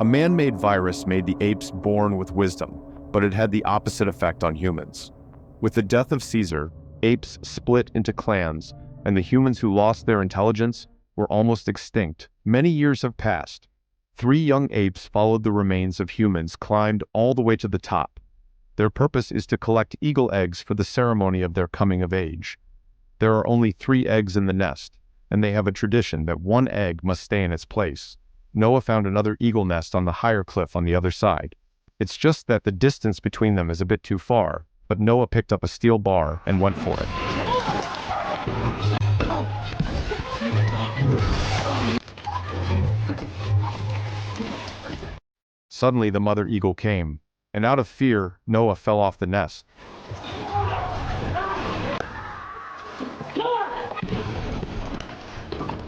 A man-made virus made the apes born with wisdom, but it had the opposite effect on humans. With the death of Caesar, apes split into clans, and the humans who lost their intelligence were almost extinct. Many years have passed. 3 young apes followed the remains of humans, climbed all the way to the top. Their purpose is to collect eagle eggs for the ceremony of their coming of age. There are only 3 eggs in the nest, and they have a tradition that 1 egg must stay in its place. Noah found another eagle nest on the higher cliff on the other side. It's just that the distance between them is a bit too far, but Noah picked up a steel bar and went for it. Suddenly the mother eagle came, and out of fear, Noah fell off the nest.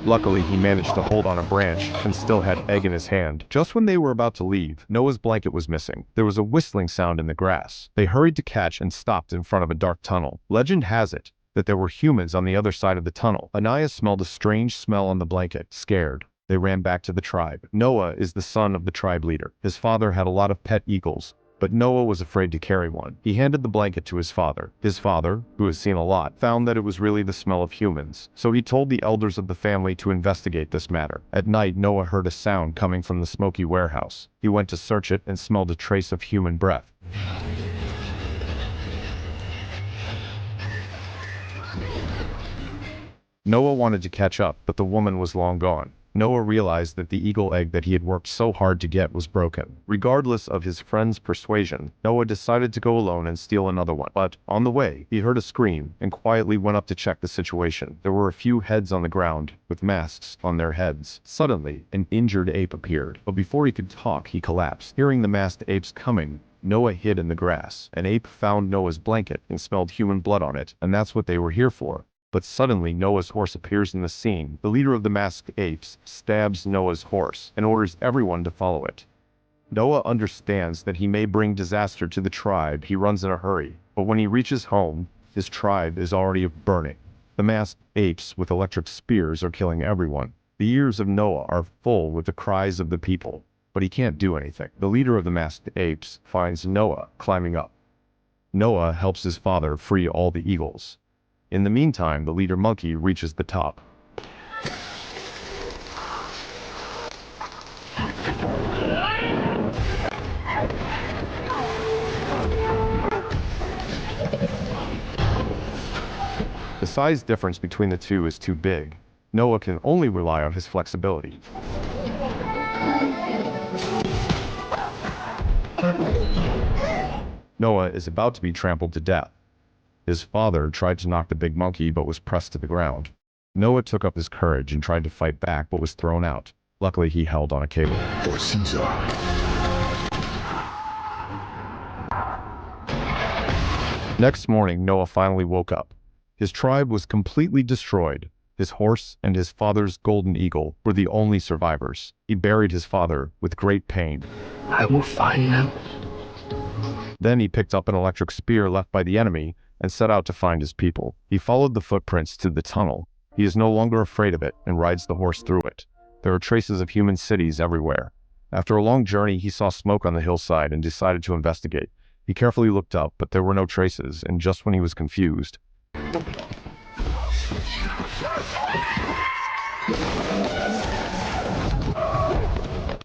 Luckily, he managed to hold on a branch and still had egg in his hand. Just when they were about to leave, Noah's blanket was missing. There was a whistling sound in the grass. They hurried to catch and stopped in front of a dark tunnel. Legend has it that there were humans on the other side of the tunnel. Ananias smelled a strange smell on the blanket. Scared, they ran back to the tribe. Noah is the son of the tribe leader. His father had a lot of pet eagles, but Noah was afraid to carry one. He handed the blanket to his father. His father, who has seen a lot, found that it was really the smell of humans. So he told the elders of the family to investigate this matter. At night, Noah heard a sound coming from the smoky warehouse. He went to search it and smelled a trace of human breath. Noah wanted to catch up, but the woman was long gone. Noah realized that the eagle egg that he had worked so hard to get was broken. Regardless of his friend's persuasion, Noah decided to go alone and steal another one. But on the way, he heard a scream and quietly went up to check the situation. There were a few heads on the ground, with masks on their heads. Suddenly, an injured ape appeared, but before he could talk, he collapsed. Hearing the masked apes coming, Noah hid in the grass. An ape found Noah's blanket and smelled human blood on it, and that's what they were here for. But suddenly Noah's horse appears in the scene. The leader of the masked apes stabs Noah's horse and orders everyone to follow it. Noah understands that he may bring disaster to the tribe. He runs in a hurry, but when he reaches home, his tribe is already burning. The masked apes with electric spears are killing everyone. The ears of Noah are full with the cries of the people, but he can't do anything. The leader of the masked apes finds Noah climbing up. Noah helps his father free all the eagles. In the meantime, the leader monkey reaches the top. The size difference between the two is too big. Noah can only rely on his flexibility. Noah is about to be trampled to death. His father tried to knock the big monkey but was pressed to the ground. Noah took up his courage and tried to fight back but was thrown out. Luckily, he held on a cable. For Caesar. Next morning, Noah finally woke up. His tribe was completely destroyed. His horse and his father's golden eagle were the only survivors. He buried his father with great pain. I will find them. Then he picked up an electric spear left by the enemy and set out to find his people. He followed the footprints to the tunnel. He is no longer afraid of it and rides the horse through it. There are traces of human cities everywhere. After a long journey, he saw smoke on the hillside and decided to investigate. He carefully looked up, but there were no traces, and just when he was confused,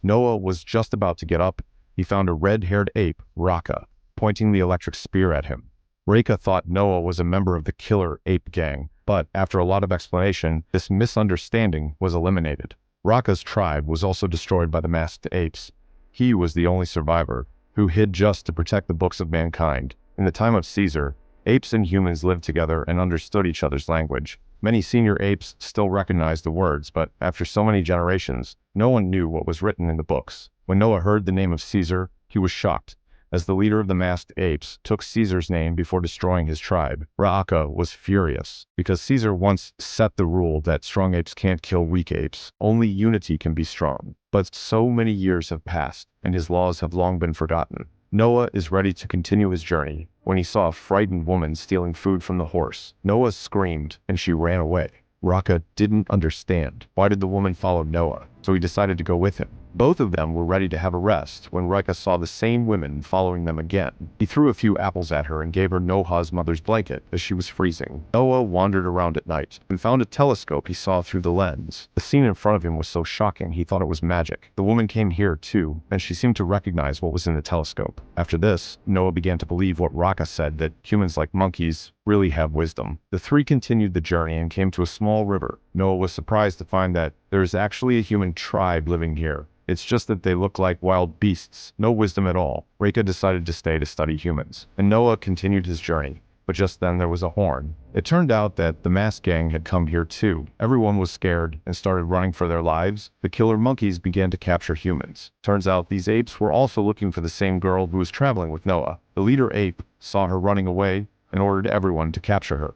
Noah was just about to get up. He found a red-haired ape, Raka, pointing the electric spear at him. Raka thought Noah was a member of the killer ape gang, but after a lot of explanation, this misunderstanding was eliminated. Raka's tribe was also destroyed by the masked apes. He was the only survivor, who hid just to protect the books of mankind. In the time of Caesar, apes and humans lived together and understood each other's language. Many senior apes still recognized the words, but after so many generations, no one knew what was written in the books. When Noah heard the name of Caesar, he was shocked, as the leader of the masked apes took Caesar's name before destroying his tribe. Ra'aka was furious, because Caesar once set the rule that strong apes can't kill weak apes. Only unity can be strong. But so many years have passed, and his laws have long been forgotten. Noah is ready to continue his journey when he saw a frightened woman stealing food from the horse. Noah screamed, and she ran away. Raka didn't understand. Why did the woman follow Noah? So he decided to go with him. Both of them were ready to have a rest when Rika saw the same women following them again. He threw a few apples at her and gave her Noah's mother's blanket as she was freezing. Noah wandered around at night and found a telescope he saw through the lens. The scene in front of him was so shocking he thought it was magic. The woman came here too, and she seemed to recognize what was in the telescope. After this, Noah began to believe what Raka said, that humans like monkeys really have wisdom. The three continued the journey and came to a small river. Noah was surprised to find that there is actually a human tribe living here. It's just that they look like wild beasts, no wisdom at all. Reka decided to stay to study humans, and Noah continued his journey. But just then there was a horn. It turned out that the masked gang had come here too. Everyone was scared and started running for their lives. The killer monkeys began to capture humans. Turns out these apes were also looking for the same girl who was traveling with Noah. The leader ape saw her running away and ordered everyone to capture her.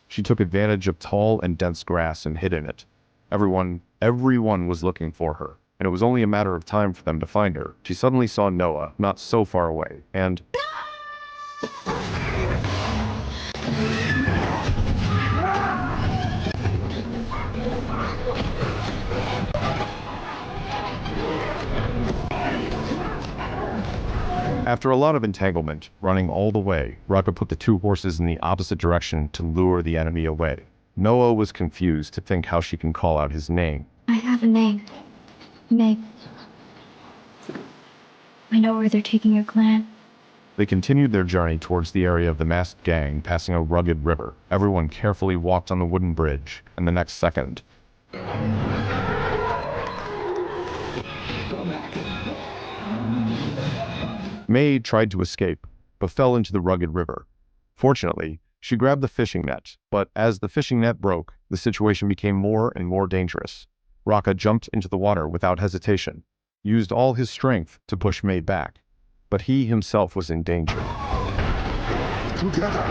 She took advantage of tall and dense grass and hid in it. Everyone was looking for her, and it was only a matter of time for them to find her. She suddenly saw Noah not so far away, and after a lot of entanglement, running all the way, Raka put the two horses in the opposite direction to lure the enemy away. Noah was confused to think how she can call out his name. I have a name. Meg. I know where they're taking your clan. They continued their journey towards the area of the masked gang, passing a rugged river. Everyone carefully walked on the wooden bridge, and the next second, May tried to escape, but fell into the rugged river. Fortunately, she grabbed the fishing net, but as the fishing net broke, the situation became more and more dangerous. Raka jumped into the water without hesitation, used all his strength to push May back, but he himself was in danger. Together.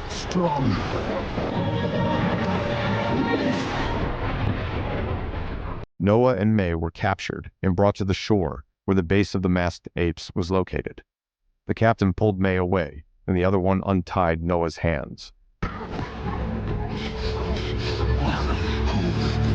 Strong. Noah and May were captured and brought to the shore where the base of the masked apes was located. The captain pulled May away, and the other one untied Noah's hands.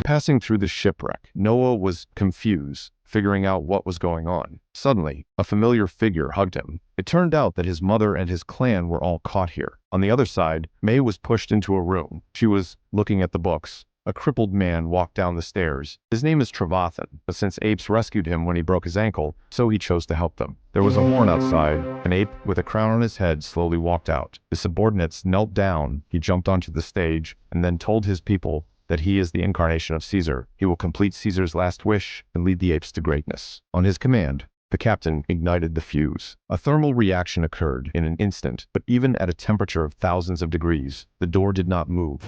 Passing through the shipwreck, Noah was confused, figuring out what was going on. Suddenly, a familiar figure hugged him. It turned out that his mother and his clan were all caught here. On the other side, May was pushed into a room. She was looking at the books. A crippled man walked down the stairs. His name is Trevathan, but since apes rescued him when he broke his ankle, so he chose to help them. There was a horn outside. An ape with a crown on his head slowly walked out. His subordinates knelt down. He jumped onto the stage and then told his people that he is the incarnation of Caesar. He will complete Caesar's last wish and lead the apes to greatness. On his command, the captain ignited the fuse. A thermal reaction occurred in an instant, but even at a temperature of thousands of degrees, the door did not move.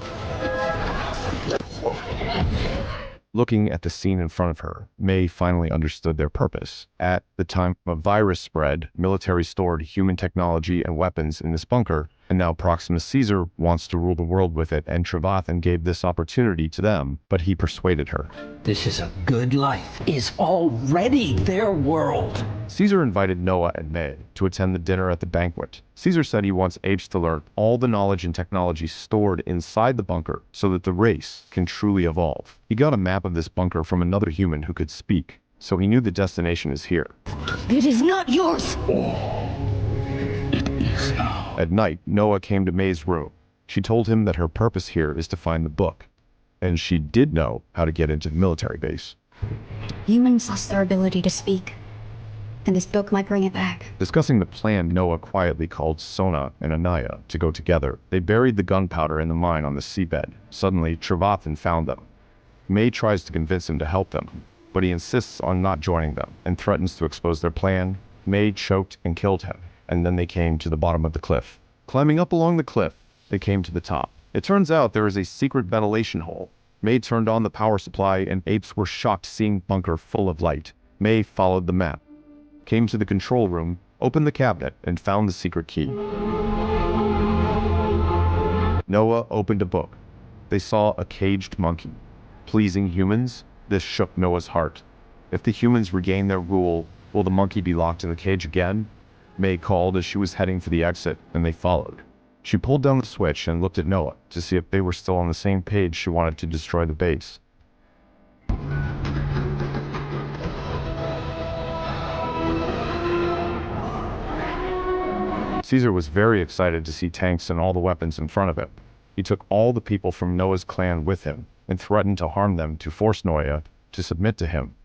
Looking at the scene in front of her, May finally understood their purpose. At the time a virus spread, military stored human technology and weapons in this bunker, and now Proximus Caesar wants to rule the world with it, and Trevathan gave this opportunity to them, but he persuaded her. This is a good life. Is already their world. Caesar invited Noah and May to attend the dinner at the banquet. Caesar said he wants apes to learn all the knowledge and technology stored inside the bunker so that the race can truly evolve. He got a map of this bunker from another human who could speak, so he knew the destination is here. It is not yours! It is now. At night, Noah came to May's room. She told him that her purpose here is to find the book, and she did know how to get into the military base. Humans lost their ability to speak, and this book might bring it back. Discussing the plan, Noah quietly called Sona and Anaya to go together. They buried the gunpowder in the mine on the seabed. Suddenly, Trevathan found them. May tries to convince him to help them, but he insists on not joining them and threatens to expose their plan. May choked and killed him, and then they came to the bottom of the cliff. Climbing up along the cliff, they came to the top. It turns out there is a secret ventilation hole. May turned on the power supply, and apes were shocked seeing bunker full of light. May followed the map, came to the control room, opened the cabinet, and found the secret key. Noah opened a book. They saw a caged monkey. Pleasing humans, this shook Noah's heart. If the humans regain their rule, will the monkey be locked in the cage again? May called as she was heading for the exit, and they followed. She pulled down the switch and looked at Noah to see if they were still on the same page. She wanted to destroy the base. Caesar was very excited to see tanks and all the weapons in front of him. He took all the people from Noah's clan with him and threatened to harm them to force Noah to submit to him.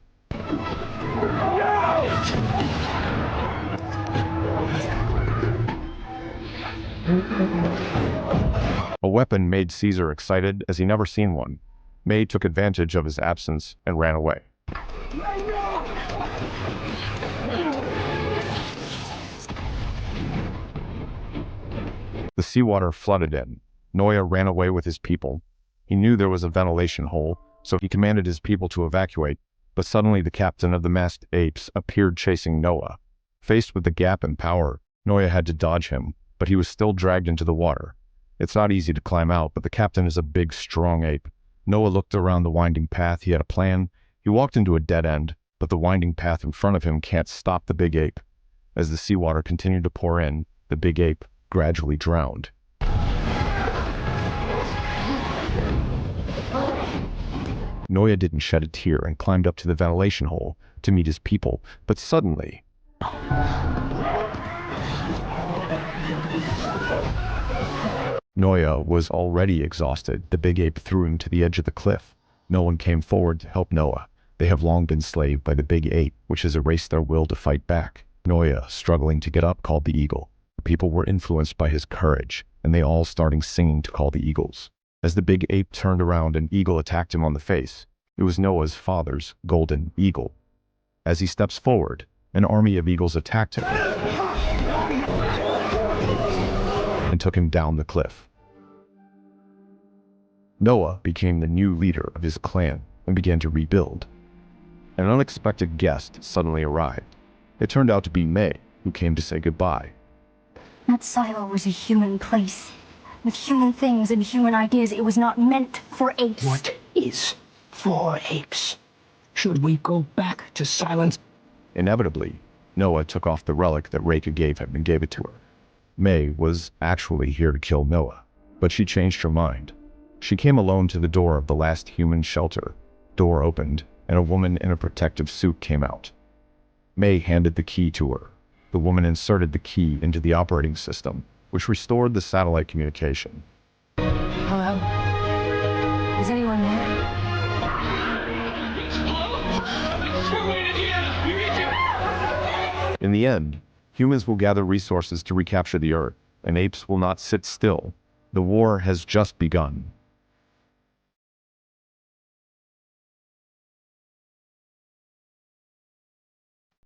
A weapon made Caesar excited as he never seen one. May took advantage of his absence and ran away. The seawater flooded in. Noah ran away with his people. He knew there was a ventilation hole, so he commanded his people to evacuate, but suddenly the captain of the masked apes appeared chasing Noah. Faced with the gap in power, Noah had to dodge him, but he was still dragged into the water. It's not easy to climb out, but the captain is a big, strong ape. Noah looked around the winding path. He had a plan. He walked into a dead end, but the winding path in front of him can't stop the big ape. As the seawater continued to pour in, the big ape gradually drowned. Noah didn't shed a tear and climbed up to the ventilation hole to meet his people, but suddenly, Noah was already exhausted. The big ape threw him to the edge of the cliff. No one came forward to help Noah. They have long been enslaved by the big ape, which has erased their will to fight back. Noah, struggling to get up, called the eagle. The people were influenced by his courage, and they all started singing to call the eagles. As the big ape turned around, an eagle attacked him on the face. It was Noah's father's golden eagle. As he steps forward, an army of eagles attacked him and took him down the cliff. Noah became the new leader of his clan and began to rebuild. An unexpected guest suddenly arrived. It turned out to be May, who came to say goodbye. That silo was a human place, with human things and human ideas. It was not meant for apes. What is for apes? Should we go back to silence? Inevitably, Noah took off the relic that Reka gave him and gave it to her. May was actually here to kill Noah, but she changed her mind. She came alone to the door of the last human shelter. Door opened, and a woman in a protective suit came out. May handed the key to her. The woman inserted the key into the operating system, which restored the satellite communication. Hello? Is anyone there? In the end, humans will gather resources to recapture the Earth, and apes will not sit still. The war has just begun.